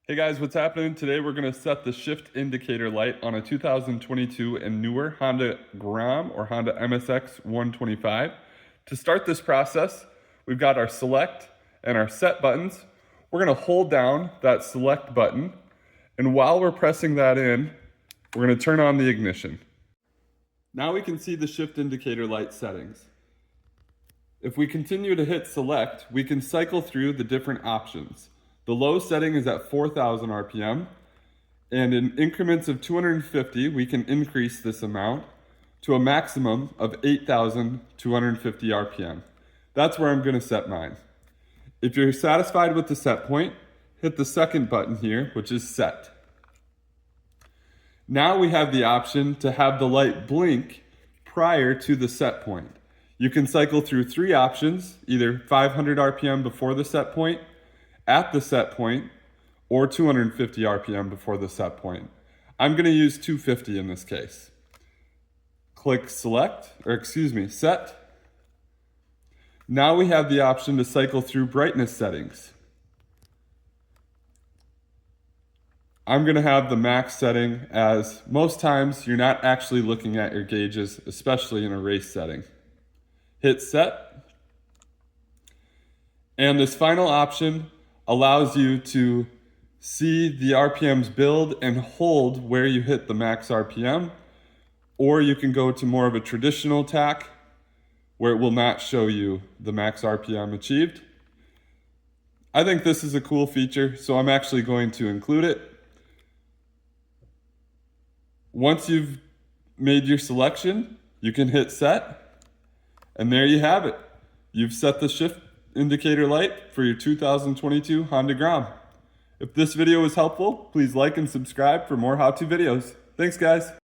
Hey guys, what's happening? Today we're going to set the shift indicator light on a 2022 and newer Honda Grom or Honda MSX125. To start this process, we've got our select and our set buttons. We're going to hold down that select button, and while we're pressing that in, we're going to turn on the ignition. Now we can see the shift indicator light settings. If we continue to hit select, we can cycle through the different options. The low setting is at 4,000 RPM, and in increments of 250, we can increase this amount to a maximum of 8,250 RPM. That's where I'm going to set mine. If you're satisfied with the set point, hit the second button here, which is set. Now we have the option to have the light blink prior to the set point. You can cycle through three options, either 500 RPM before the set point, at the set point, or 250 RPM before the set point. I'm going to use 250 in this case. Click set. Now we have the option to cycle through brightness settings. I'm going to have the max setting, as most times you're not actually looking at your gauges, especially in a race setting. Hit set. And this final option allows you to see the RPMs build and hold where you hit the max RPM, or you can go to more of a traditional tack where it will not show you the max RPM achieved. I think this is a cool feature, so I'm actually going to include it. Once you've made your selection, you can hit set, and there you have it. You've set the shift indicator light for your 2022 Honda Grom. If this video was helpful, please like and subscribe for more how-to videos. Thanks guys.